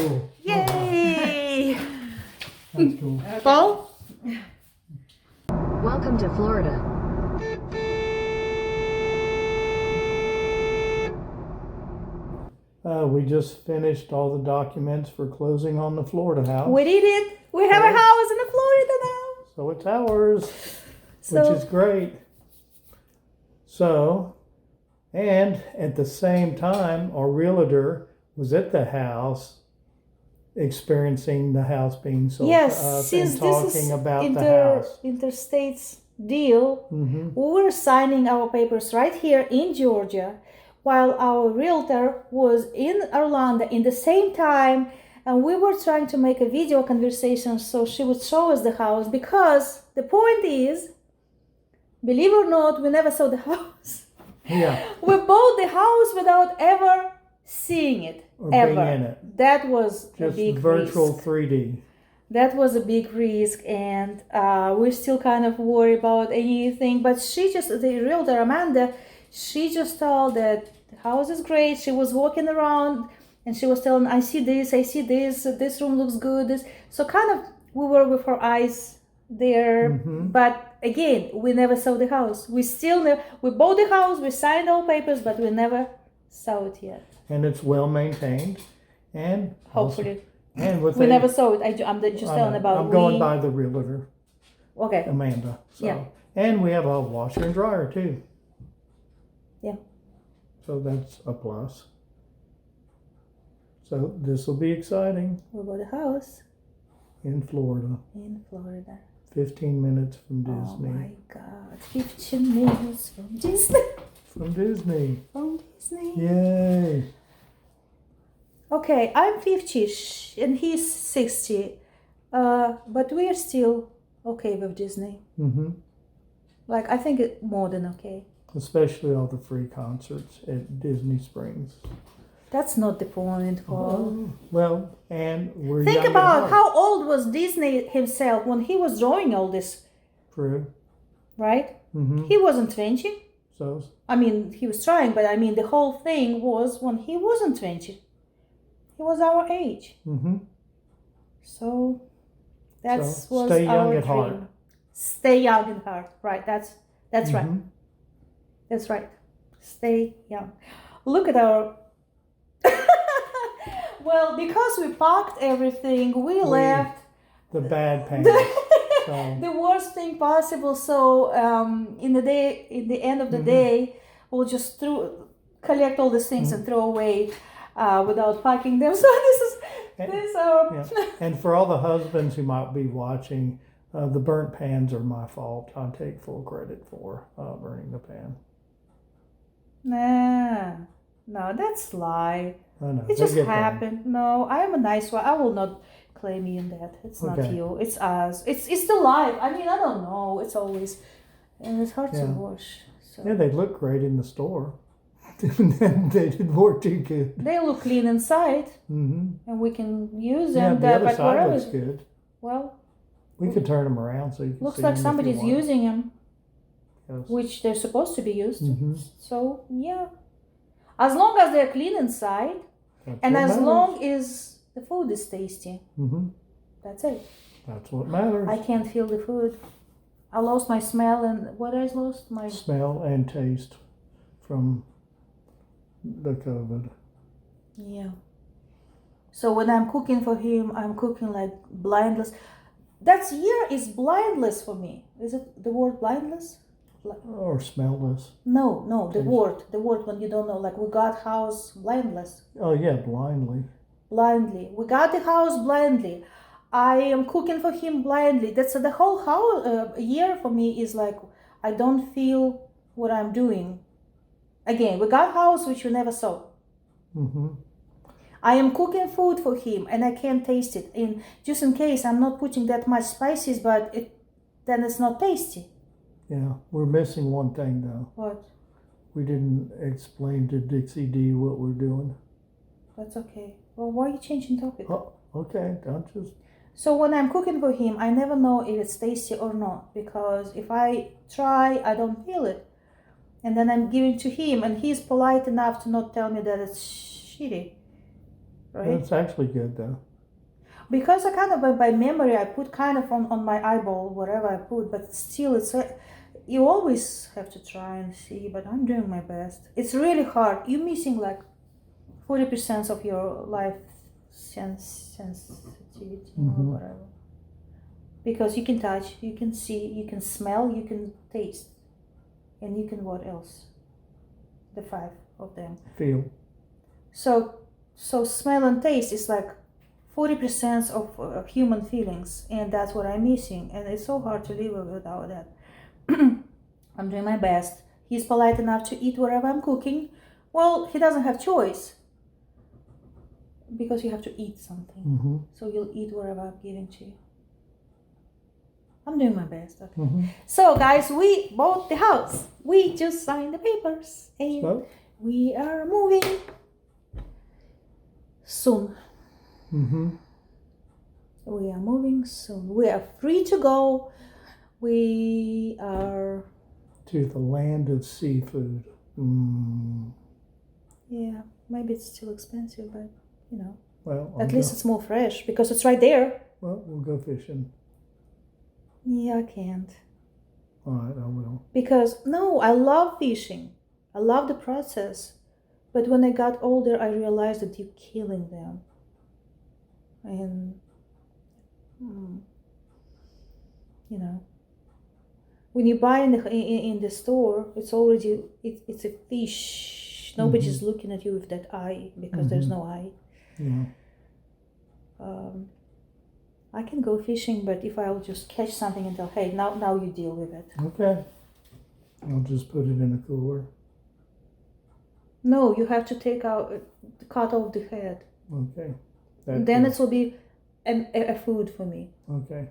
cool. Yay! That's cool. Paul? Welcome to Florida. We just finished all the documents for closing on the Florida house. We did it. We have a house in Florida now. So it's ours, So- which is great. So, and at the same time, our realtor was at the house experiencing the house being sold to Yes, us since and this talking is about the house. interstates deal, Mm-hmm. we were signing our papers right here in Georgia, while our realtor was in Orlando in the same time, and we were trying to make a video conversation so she would show us the house, because the point is, believe it or not, we never saw the house. Yeah. We bought the house without ever seeing it. Or ever. being in it. That was a Just big virtual risk. 3D. That was a big risk, and we're still kind of worried about anything. But the realtor Amanda, she just told that the house is great. She was walking around and she was telling, I see this, this room looks good. So kind of we were with our eyes there. Mm-hmm. But again, we never saw the house. We bought the house, we signed all papers, but we never saw it yet. And it's well maintained. And Hopefully. and with We never saw it. I'm just telling about I'm going by the realtor, Okay. Amanda. So. Yeah. And we have a washer and dryer too. Yeah. So that's a plus. So this will be exciting We bought a house in Florida. in Florida. 15 minutes from Oh Disney. my God. 15 minutes from Disney. From Disney. From Disney. Yay. Okay, I'm 50 and he's 60. But we are still okay with Disney. Mm-hmm. Like, I think it more than okay. Especially all the free concerts at Disney Springs. That's not the point, Paul. Oh, well, and we're Think young at about heart. how old was Disney himself when he was drawing all this, True. right? Mm-hmm. He wasn't 20. So, I mean, he was trying, but I mean, the whole thing was when he wasn't 20. He was our age. mm-hmm. So that So, was stay young our at dream. heart. Stay young at heart. Right. That's right. Mhm. That's right. Stay young. Look at our. Well, because we packed everything, we left The bad pants. So, the worst thing possible. So in the end of the day, we'll just collect all these things and throw away without packing them. So this our. yeah. And for all the husbands who might be watching, the burnt pans are my fault. I take full credit for burning the pan. Nah, no, that's lie. I know. It they just get that. happened. No, I am a nice one. I will not claim you in that. It's not Okay. you. It's us. It's the life. I mean, I don't know. It's always, and it's hard to Yeah. wash. So Yeah, they look great in the store. They didn't work too good. they look clean inside, Mm-hmm. and we can use Yeah, them. the other but side wherever, looks good. well, We could turn them around so you can looks see like them if somebody's you want. using them, Yes. which they're supposed to be used. Mhm. So yeah, as long as they're clean inside, That's and what as matters. long as the food is tasty, Mhm. that's it. That's what matters. I can't feel the food. I lost my smell, and what I lost my Smell and taste from the COVID. yeah. So when I'm cooking for him, I'm cooking like blindless. That year is blindless for me. Is it the word blindless? Or smellless. No, the Taste. word when you don't know. Like we got house blindless, Oh yeah, blindly. blindly. We got the house blindly. I am cooking for him blindly. That's the whole year for me is like I don't feel what I'm doing. Again, we got house which we never saw. Mm-hmm. I am cooking food for him and I can't taste it. And just in case I'm not putting that much spices, but then it's not tasty. Yeah, we're missing one thing though. What? We didn't explain to Dixie D what we're doing. That's okay. Well, why are you changing topic? Oh, okay. Don't just. So when I'm cooking for him, I never know if it's tasty or not, because if I try, I don't feel it. And then I'm giving to him and he's polite enough to not tell me that it's shitty. right? It's actually good though. Because I kind of by memory I put kind of on my eyeball whatever I put, but still you always have to try and see. But I'm doing my best. It's really hard. You're missing like 40% of your life sensitivity or whatever. Because you can touch, you can see, you can smell, you can taste, and you can what else? The 5 of them. Feel. So smell and taste is like 40% of human feelings, and that's what I'm missing, and it's so hard to live without that. I'm doing my best. He's polite enough to eat whatever I'm cooking. Well, he doesn't have choice because you have to eat something. So you'll eat whatever I'm giving to you. I'm doing my best. Okay. So guys, we bought the house. We just signed the papers and we are moving soon. We are moving soon. We are free to go. We are to the land of seafood. Yeah, maybe it's still expensive, but you know. Well, at least it's more fresh because it's right there. Well, we'll go fishing. Yeah, I can't. All right, I will. Because no, I love fishing. I love the process. But when I got older, I realized that you're killing them. And you know, when you buy in the store, it's already it's a fish. Nobody's looking at you with that eye because there's no eye. Yeah. I can go fishing, but if I'll just catch something and tell, hey, now you deal with it. Okay. I'll just put it in a cooler. No, you have to cut off the head. Okay. Then it will be a food for me. Okay.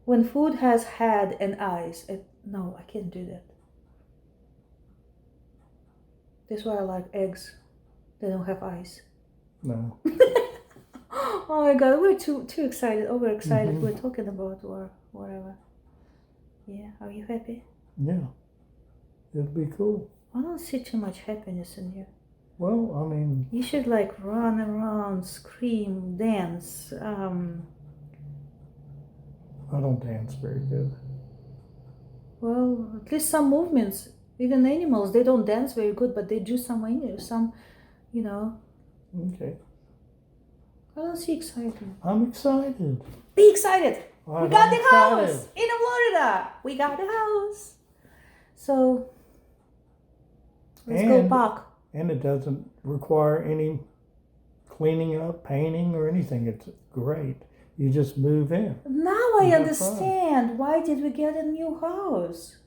When food has head and eyes, no, I can't do that. That's why I like eggs. They don't have eyes. No. Oh my God, we're too excited, overexcited. We're talking about or whatever. Yeah, are you happy? Yeah. It'll be cool. I don't see too much happiness in you. Well, I mean... You should like run around, scream, dance. I don't dance very good. Well, at least some movements. Even animals, they don't dance very good, but they do some, you know. Okay. I don't see excitement. I'm excited. Be excited. Right, We got I'm the excited. house in Florida. We got the house. So let's go park. And it doesn't require any cleaning up, painting, or anything. It's great. You just move in. Now I understand why did we get a new house.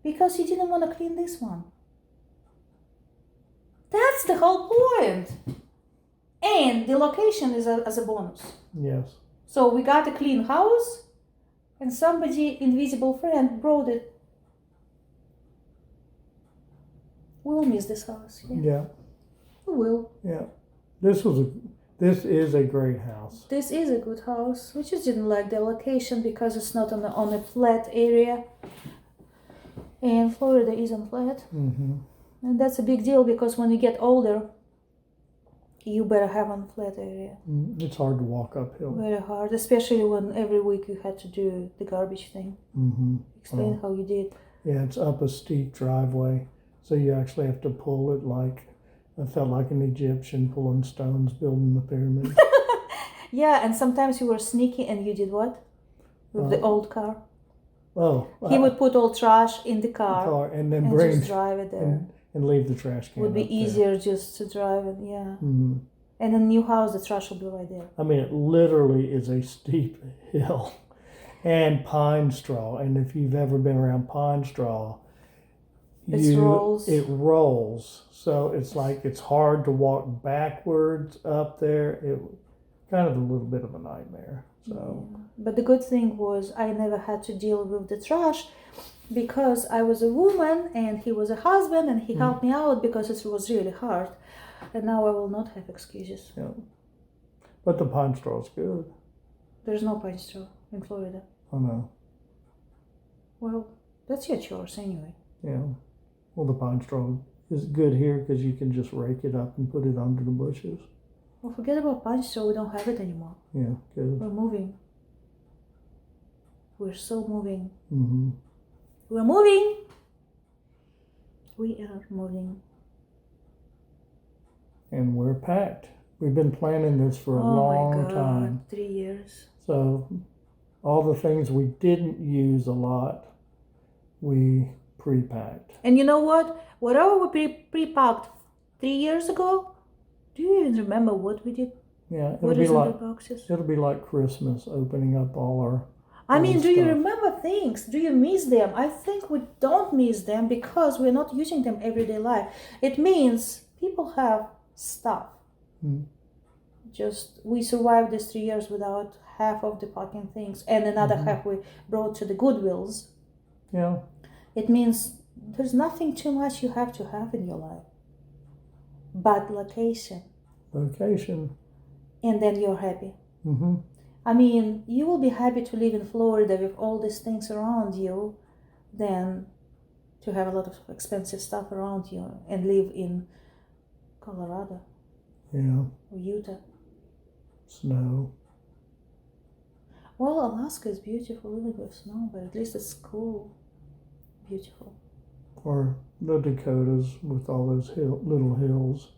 Because you didn't want to clean this one. That's the whole point. And the location is as a bonus. Yes. So we got a clean house and somebody, invisible friend, brought it. We'll miss this house. Yeah. We will. Yeah. This is a great house. This is a good house. We just didn't like the location because it's not on a flat area. And Florida isn't flat. And that's a big deal because when you get older, you better have a flat area. It's hard to walk uphill. Very hard, especially when every week you had to do the garbage thing. Explain how you did. Yeah, it's up a steep driveway. So you actually have to pull it like, I felt like an Egyptian pulling stones, building the pyramid. Yeah, and sometimes you were sneaky and you did what? With the old car? He would put all trash in the car and then just drive it there. And leave the trash can. Would be easier just to drive it, yeah. And in a new house, the trash will be right there. I mean, it literally is a steep hill. And pine straw. And if you've ever been around pine straw, it rolls. So it's like it's hard to walk backwards up there. It kind of a little bit of a nightmare. So. Yeah. But the good thing was I never had to deal with the trash because I was a woman and he was a husband and he helped me out because it was really hard. And now I will not have excuses. Yeah. But the pine straw is good. There's no pine straw in Florida. I know. Well, that's your choice anyway. Yeah. Well, the pine straw is good here because you can just rake it up and put it under the bushes. Well, forget about Pine Straw. We don't have it anymore. Yeah, good. We're moving. We're so moving. Mm-hmm. We're moving. We are moving. And we're packed. We've been planning this for a long time. 3 years. So all the things we didn't use a lot, we pre-packed. And you know what? Whatever we pre-packed 3 years ago, do you even remember what we did? Yeah, What is in the boxes? It'll be like Christmas, opening up all our. I mean, do you remember things? Do you miss them? I think we don't miss them because we're not using them everyday life. It means people have stuff. Just we survived these 3 years without half of the packing things, and another half we brought to the Goodwills. Yeah. It means there's nothing too much you have to have in your life, but location. And then you're happy. Mm-hmm. I mean, you will be happy to live in Florida with all these things around you than to have a lot of expensive stuff around you and live in Colorado. Yeah. Or Utah. Snow. Well, Alaska is beautiful even with snow, but at least it's cool. Beautiful. Or the Dakotas with all those little hills.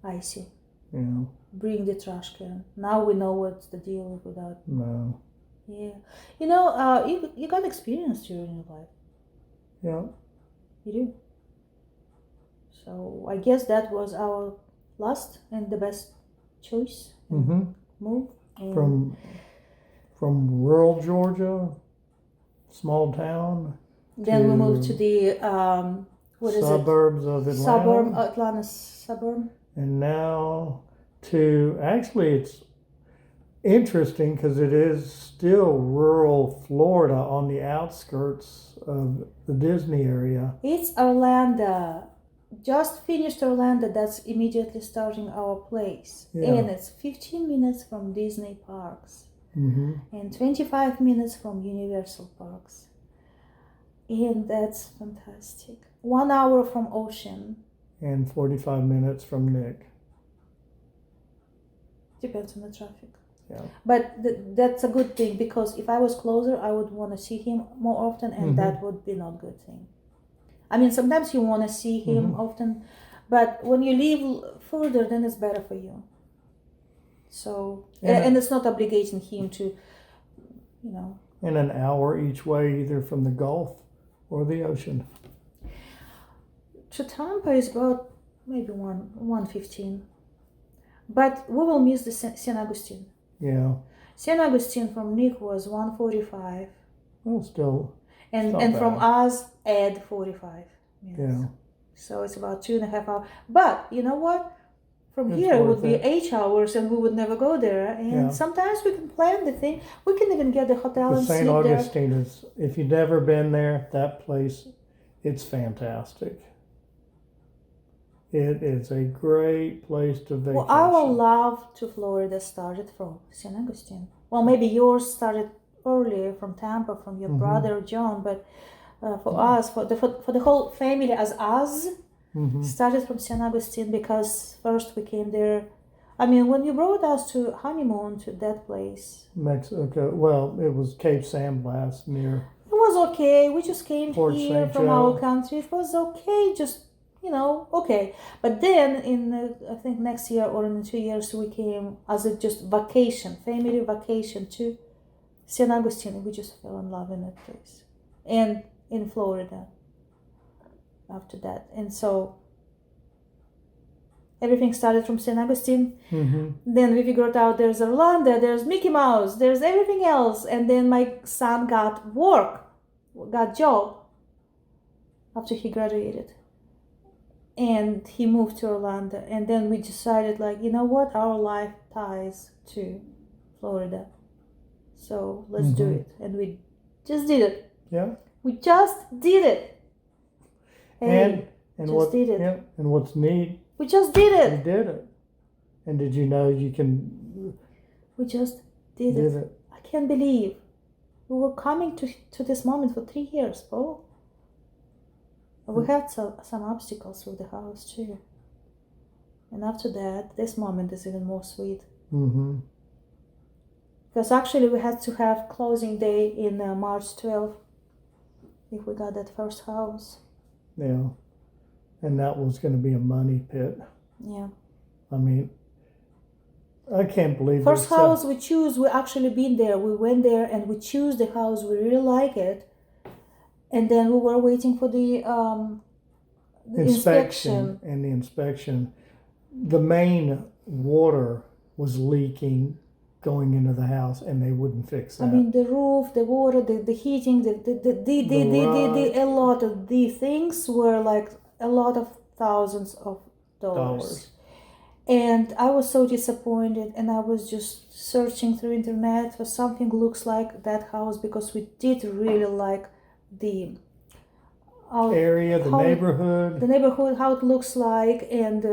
I see. Yeah. Bring the trash can. Now we know what's the deal with that. No. Yeah. You know, you got experience during your life. Yeah. You do. So I guess that was our last and the best choice. Move. And from rural Georgia, small town. Then we moved to the suburbs of Atlanta. Atlanta suburb. And now actually it's interesting because it is still rural Florida on the outskirts of the Disney area. It's Orlando. Just finished Orlando. That's immediately starting our place. Yeah. And it's 15 minutes from Disney parks. And 25 minutes from Universal parks. And that's fantastic. 1 hour from ocean. And 45 minutes from Nick. Depends on the traffic. Yeah. But that's a good thing because if I was closer, I would want to see him more often, and that would be not a good thing. I mean, sometimes you want to see him often, but when you live further, then it's better for you. So, and it's not obligating him to, you know. And an hour each way, either from the Gulf or the ocean. To Tampa is about maybe 1:15. But we will miss the San Agustin. Yeah. San Agustin from Nick was 1:45. Well, still. And from us, add 45 minutes. Yeah. So it's about 2.5 hours. But you know what? From It's here it would worth be 8 hours and we would never go there. And sometimes we can plan the thing. We can even get the hotel and sleep there. St. Augustine is, if you've never been there, that place, it's fantastic. It is a great place to vacation. Well, our love to Florida started from St. Augustine. Well, maybe yours started earlier from Tampa, from your brother John, but for us, for the whole family as us, started from St. Augustine because first we came there. I mean, when you brought us to honeymoon to that place. Mexico, well, it was Cape San Blas near. It was okay. We just came Port here St. from Joe. our country. It was okay, just, you know, okay. But then in, I think next year or in 2 years, we came as a just vacation, family vacation to St. Augustine. We just fell in love in that place. And in Florida after that. And so everything started from St. Augustine. Then we figured out there's Orlando, there's Mickey Mouse, there's everything else. And then my son got job after he graduated. And he moved to Orlando. And then we decided, like, you know what? Our life ties to Florida. So let's do it. And we just did it. Yeah. We just did it. And did it. Yeah, and what's neat, we just did it. we did it. And did you know you can... We just did it. I can't believe we were coming to this moment for 3 years, Paul. We had some obstacles with the house too. And after that, this moment is even more sweet. Mm-hmm. Because actually we had to have closing day in March 12th if we got that first house. Yeah. And that was going to be a money pit. Yeah. I mean, I can't believe first house we choose, we actually been there. We went there and we choose the house. We really like it. And then we were waiting for the inspection. And the inspection, the main water was leaking going into the house, and they wouldn't fix that. I mean, the roof, the water, the heating, a lot of the things were like a lot of thousands of dollars. And I was so disappointed, and I was just searching through internet for something looks like that house, because we did really like the area, the neighborhood, how it looks like, and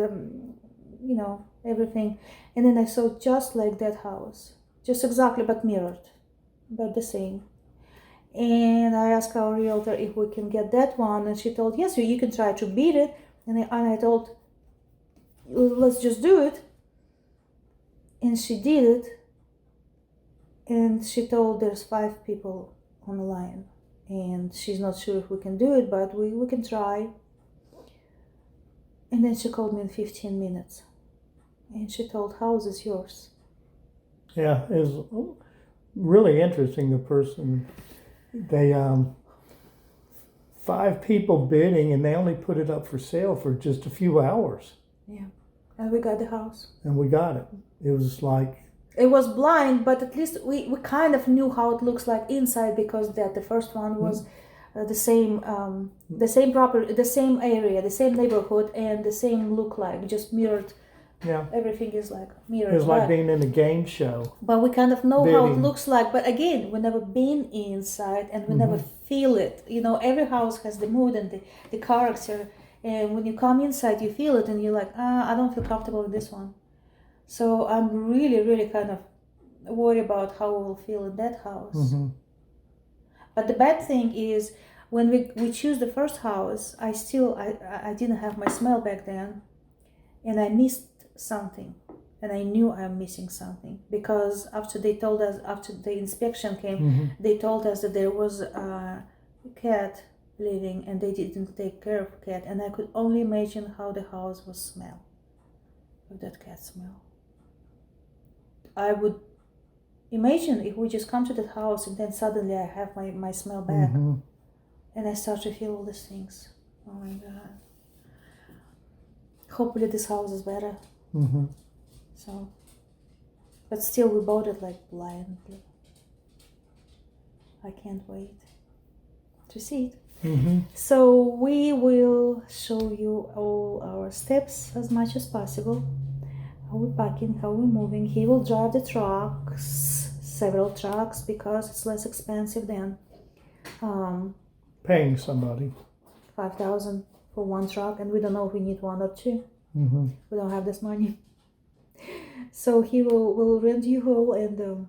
everything. And then I saw just like that house, just exactly, but mirrored, but the same. And I asked our realtor if we can get that one, and she told, yes, you can try to beat it. And I told, let's just do it. And she did it. And she told there's 5 people on the line, and she's not sure if we can do it, but we can try. And then she called me in 15 minutes, and she told, house is yours. Yeah, it was really interesting. The person, they 5 people bidding, and they only put it up for sale for just a few hours. Yeah, and we got the house. And we got it. It was like, it was blind, but at least we kind of knew how it looks like inside, because the first one was the same property, the same area, the same neighborhood, and the same look like, just mirrored. Yeah. Everything is like mirrored. It's like being in a game show. But we kind of know how it looks like. But again, we never been inside, and we never feel it. Every house has the mood and the character. And when you come inside, you feel it, and you're like, I don't feel comfortable with this one. So I'm really, really kind of worried about how we'll feel in that house. Mm-hmm. But the bad thing is, when we choose the first house, I didn't have my smell back then, and I missed something, and I knew I'm missing something, because after the inspection came, they told us that there was a cat living, and they didn't take care of the cat, and I could only imagine how the house would smell with that cat smell. I would imagine if we just come to that house and then suddenly I have my smell back, and I start to feel all these things. Oh my God. Hopefully this house is better. So, but still we bought it like blindly. I can't wait to see it. So we will show you all our steps as much as possible. How we're packing, how we're moving. He will drive the trucks, several trucks, because it's less expensive than paying somebody $5,000 for one truck, and we don't know if we need 1 or 2. We don't have this money. So he will rent you whole, and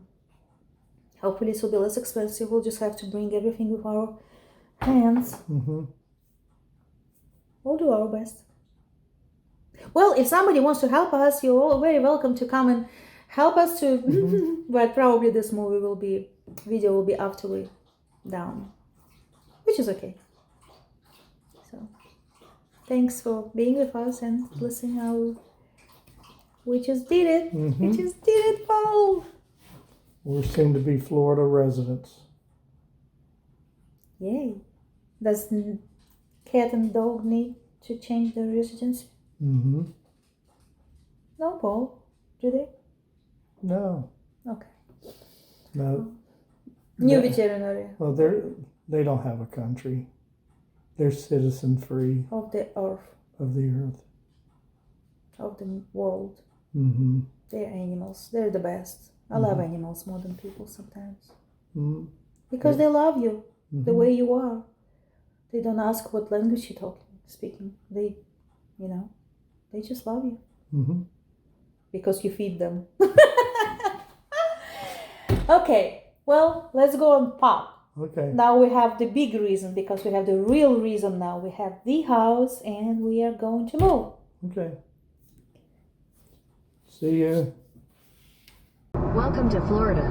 hopefully it will be less expensive. We'll just have to bring everything with our hands. We'll do our best. Well, if somebody wants to help us, you're all very welcome to come and help us to. But probably this video will be after we're down, which is okay. So thanks for being with us and listening. We just did it. We just did it, Paul. We're soon to be Florida residents. Yay. Does cat and dog need to change their residency? No, Paul. Do they? No. Okay. No. New veterinary. Well, they don't have a country. They're citizen free. Of the earth. Of the earth. Of the world. They're animals. They're the best. I love animals more than people sometimes. Because they love you the way you are. They don't ask what language you're speaking. They just love you. Because you feed them. Okay, well, let's go on pop. Okay. Now we have the big reason, because we have the real reason now. We have the house and we are going to move. Okay. See you. Welcome to Florida.